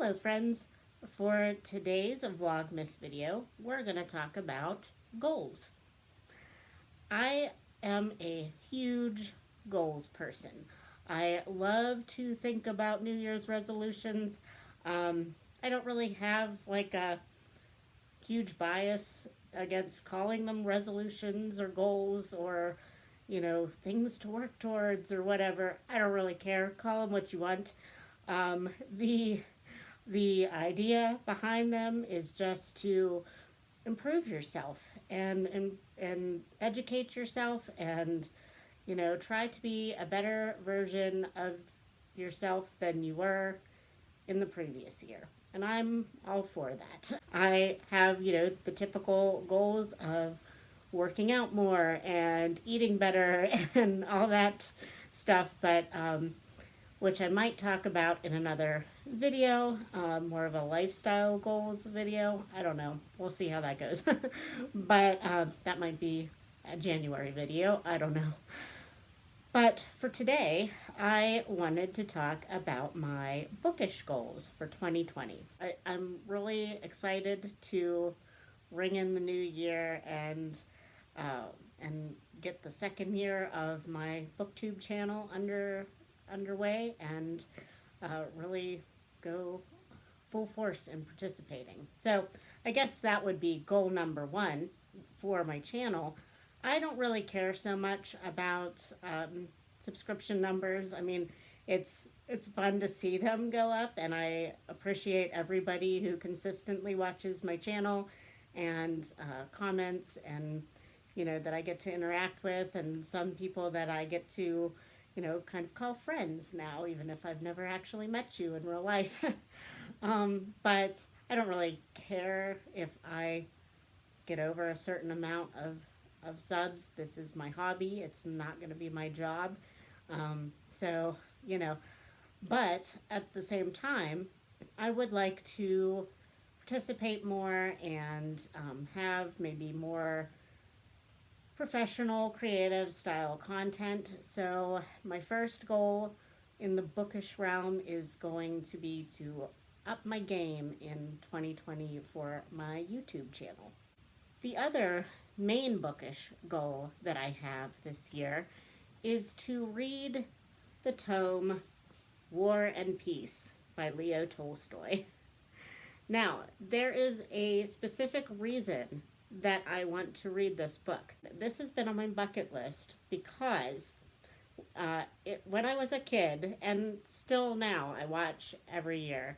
Hello friends! For today's Vlogmas video, we're going to talk about goals. I am a huge goals person. I love to think about New Year's resolutions. I don't really have like a huge bias against calling them resolutions or goals or things to work towards or whatever. I don't really care. Call them what you want. Um, the the idea behind them is just to improve yourself and educate yourself and try to be a better version of yourself than you were in the previous year. And I'm all for that. I have, the typical goals of working out more and eating better and all that stuff, but which I might talk about in another video, more of a lifestyle goals video. I don't know. We'll see how that goes. But that might be a January video. I don't know. But for today, I wanted to talk about my bookish goals for 2020. I'm really excited to ring in the new year and get the second year of my booktube channel underway and really go full force in participating. So I guess that would be goal number one for my channel. I don't really care so much about subscription numbers. I mean, it's fun to see them go up, and I appreciate everybody who consistently watches my channel and comments, and that I get to interact with, and some people that I get to kind of call friends now, even if I've never actually met you in real life. But I don't really care if I get over a certain amount of subs. This is my hobby. It's not going to be my job. So, but at the same time, I would like to participate more and have maybe more professional, creative style content. So my first goal in the bookish realm is going to be to up my game in 2020 for my YouTube channel. The other main bookish goal that I have this year is to read the tome War and Peace by Leo Tolstoy. Now, there is a specific reason that I want to read this book. This has been on my bucket list because when I was a kid, and still now I watch every year,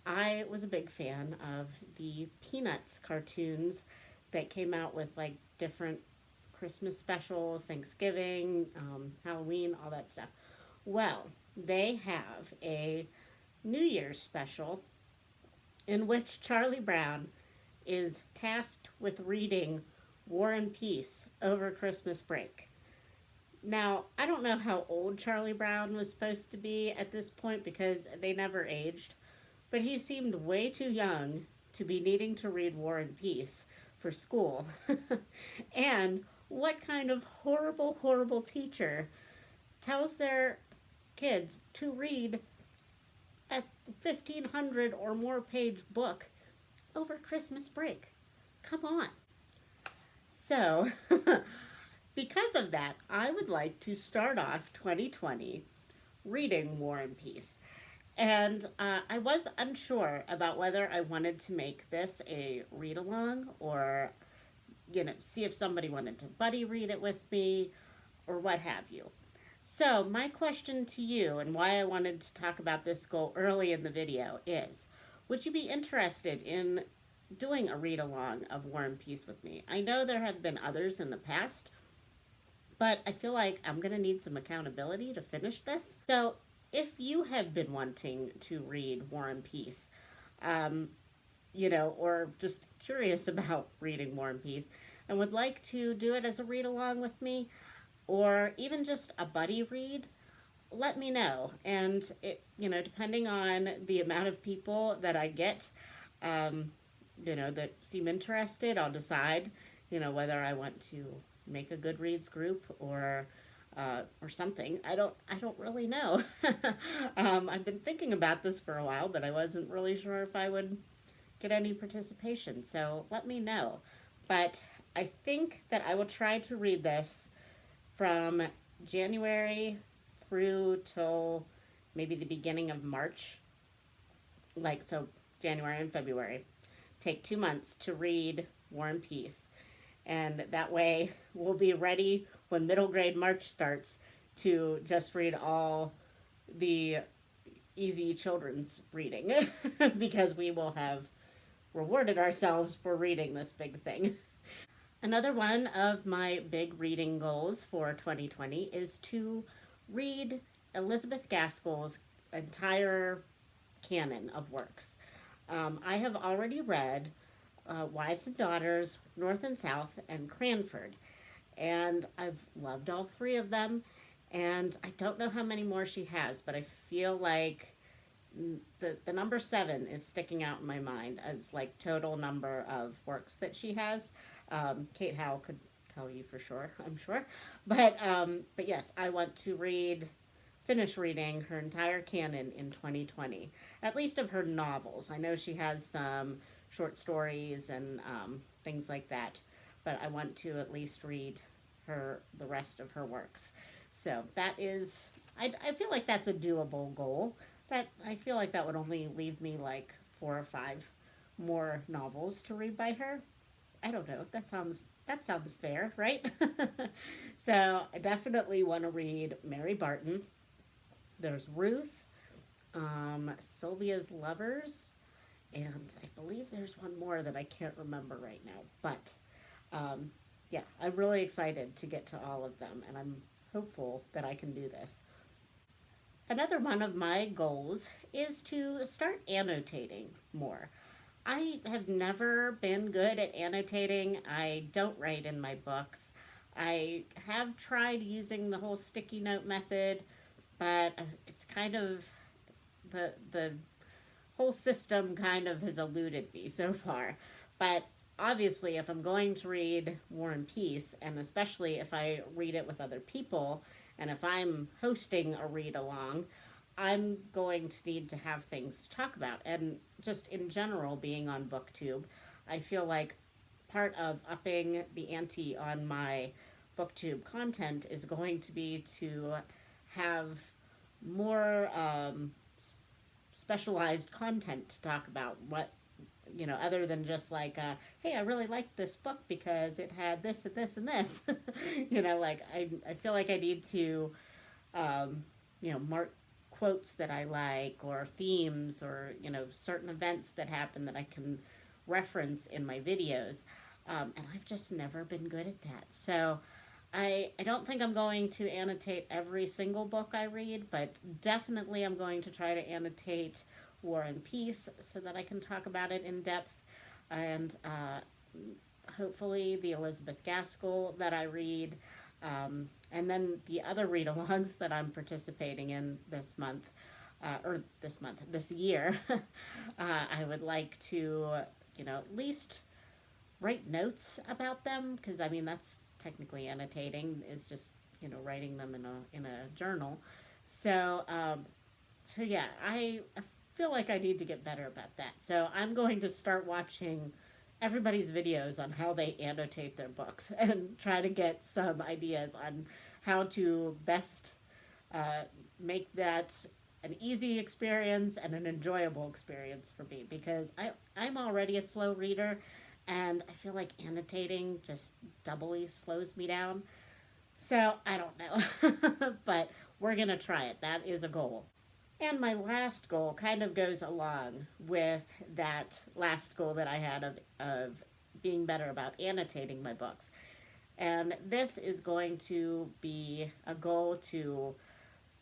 I was a big fan of the Peanuts cartoons that came out with like different Christmas specials, Thanksgiving, Halloween, all that stuff. Well, they have a New Year's special in which Charlie Brown is tasked with reading War and Peace over Christmas break. Now, I don't know how old Charlie Brown was supposed to be at this point because they never aged, but he seemed way too young to be needing to read War and Peace for school. And what kind of horrible, horrible teacher tells their kids to read a 1,500 or more page book over Christmas break? Come on. So, because of that, I would like to start off 2020 reading War and Peace. And I was unsure about whether I wanted to make this a read-along or, see if somebody wanted to buddy read it with me or what have you. So my question to you, and why I wanted to talk about this goal early in the video, is would you be interested in doing a read-along of War and Peace with me? I know there have been others in the past, but I feel like I'm going to need some accountability to finish this. So if you have been wanting to read War and Peace, or just curious about reading War and Peace and would like to do it as a read-along with me, or even just a buddy read, let me know. And depending on the amount of people that I get, that seem interested, I'll decide, whether I want to make a Goodreads group or or something. I don't really know. I've been thinking about this for a while, but I wasn't really sure if I would get any participation. So let me know. But I think that I will try to read this from January through till maybe the beginning of March. Like, so January and February. Take 2 months to read War and Peace. And that way we'll be ready when middle grade March starts to just read all the easy children's reading because we will have rewarded ourselves for reading this big thing. Another one of my big reading goals for 2020 is to read Elizabeth Gaskell's entire canon of works. I have already read Wives and Daughters, North and South, and Cranford, and I've loved all three of them. And I don't know how many more she has, but I feel like the number 7 is sticking out in my mind as like total number of works that she has. Kate Howe could tell you for sure, I'm sure. But yes, I want to finish reading her entire canon in 2020, at least of her novels. I know she has some short stories and things like that, but I want to at least read the rest of her works. So that is, I feel like that's a doable goal. That I feel like that would only leave me like 4 or 5 more novels to read by her. I don't know. That sounds fair, right? So I definitely want to read Mary Barton. There's Ruth, Sylvia's Lovers, and I believe there's one more that I can't remember right now. But yeah, I'm really excited to get to all of them, and I'm hopeful that I can do this. Another one of my goals is to start annotating more. I have never been good at annotating. I don't write in my books. I have tried using the whole sticky note method, but it's kind of the whole system kind of has eluded me so far. But obviously, if I'm going to read War and Peace, and especially if I read it with other people, and if I'm hosting a read along, I'm going to need to have things to talk about. And just in general, being on BookTube, I feel like part of upping the ante on my BookTube content is going to be to have more specialized content to talk about. What, other than just like, hey, I really liked this book because it had this and this and this. Like I feel like I need to, mark quotes that I like or themes or, certain events that happen that I can reference in my videos. And I've just never been good at that. So I don't think I'm going to annotate every single book I read, but definitely I'm going to try to annotate War and Peace so that I can talk about it in depth. And hopefully the Elizabeth Gaskell that I read. And then the other read alongs that I'm participating in this year, I would like to, at least write notes about them, because I mean, that's technically annotating, is just, writing them in a journal. So, so yeah, I feel like I need to get better about that. So I'm going to start watching everybody's videos on how they annotate their books and try to get some ideas on how to best uh, make that an easy experience and an enjoyable experience for me, because I'm already a slow reader and I feel like annotating just doubly slows me down. So I don't know, but we're going to try it. That is a goal. And my last goal kind of goes along with that last goal that I had of being better about annotating my books. And this is going to be a goal to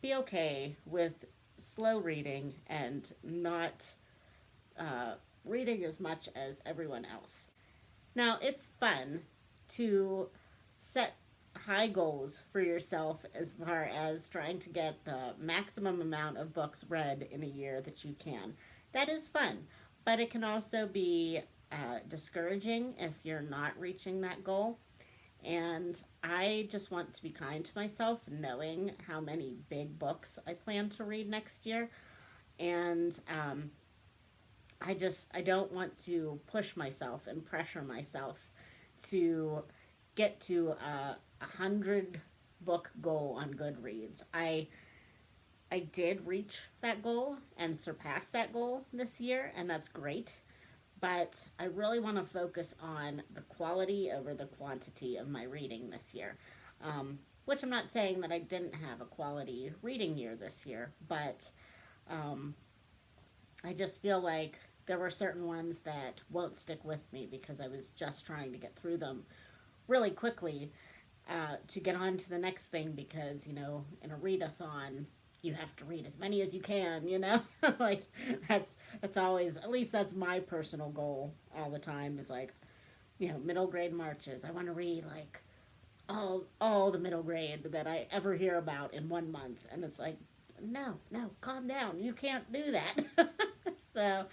be okay with slow reading and not reading as much as everyone else. Now, it's fun to set high goals for yourself as far as trying to get the maximum amount of books read in a year that you can. That is fun, but it can also be discouraging if you're not reaching that goal. And I just want to be kind to myself, knowing how many big books I plan to read next year. And I don't want to push myself and pressure myself to get to a 100 book goal on Goodreads. I did reach that goal and surpass that goal this year, and that's great. But I really want to focus on the quality over the quantity of my reading this year. Which I'm not saying that I didn't have a quality reading year this year, but um, I just feel like there were certain ones that won't stick with me because I was just trying to get through them really quickly to get on to the next thing because, in a readathon, you have to read as many as you can. Like that's always, at least that's my personal goal all the time, is like, middle grade marches. I want to read like all the middle grade that I ever hear about in 1 month. And it's like, no, no, calm down. You can't do that. So,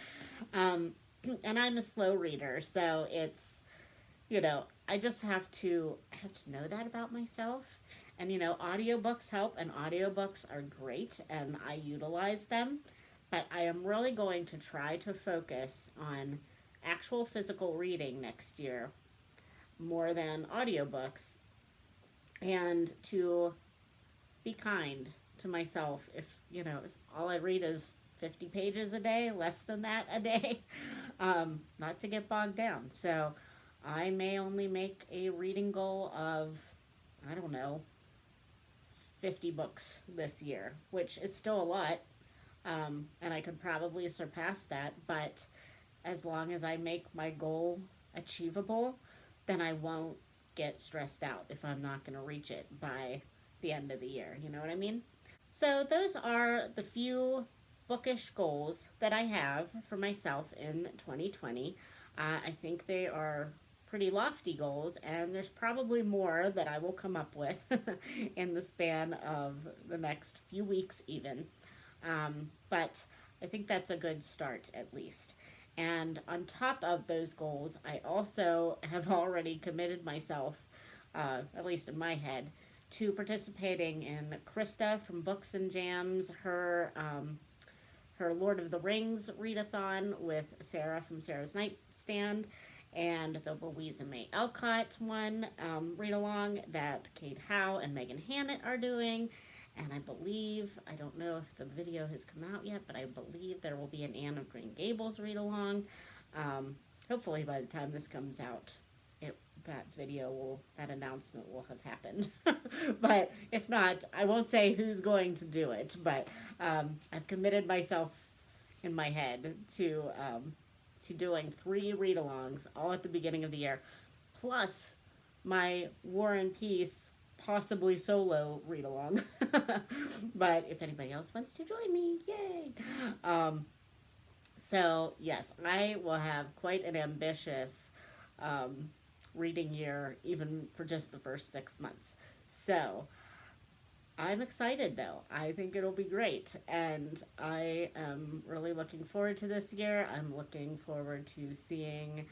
um, and I'm a slow reader, so I just have to know that about myself. And audiobooks help, and audiobooks are great, and I utilize them. But I am really going to try to focus on actual physical reading next year more than audiobooks, and to be kind to myself. If all I read is 50 pages a day, less than that a day, not to get bogged down. So I may only make a reading goal of, I don't know, 50 books this year, which is still a lot. And I could probably surpass that. But as long as I make my goal achievable, then I won't get stressed out if I'm not going to reach it by the end of the year. You know what I mean? So, those are the few bookish goals that I have for myself in 2020. I think they are pretty lofty goals, and there's probably more that I will come up with in the span of the next few weeks, even. But I think that's a good start, at least. And on top of those goals, I also have already committed myself, at least in my head, to participating in Krista from Books and Jams, her Lord of the Rings readathon with Sarah from Sarah's Nightstand, and the Louisa May Alcott one read along that Kate Howe and Megan Hannett are doing. And I don't know if the video has come out yet, but I believe there will be an Anne of Green Gables read along. Hopefully by the time this comes out, that announcement will have happened. But if not, I won't say who's going to do it, but I've committed myself in my head to doing 3 read-alongs all at the beginning of the year, plus my War and Peace possibly solo read along. But if anybody else wants to join me, yay! So yes, I will have quite an ambitious reading year, even for just the first 6 months. So I'm excited, though. I think it'll be great, and I am really looking forward to this year. I'm looking forward to seeing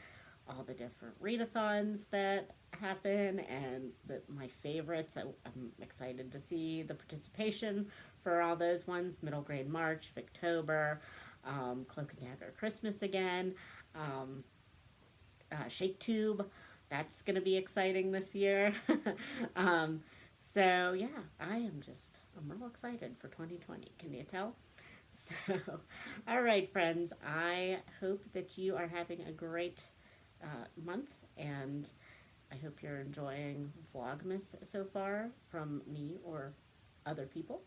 all the different readathons that happen, and my favorites. I'm excited to see the participation for all those ones: Middle Grade March, Victober, Cloak and Dagger Christmas again, Shake Tube. That's going to be exciting this year. So yeah, I'm real excited for 2020. Can you tell? So, all right, friends. I hope that you are having a great month, and I hope you're enjoying Vlogmas so far from me or other people.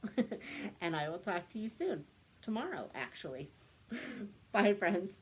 And I will talk to you soon. Tomorrow, actually. Bye, friends.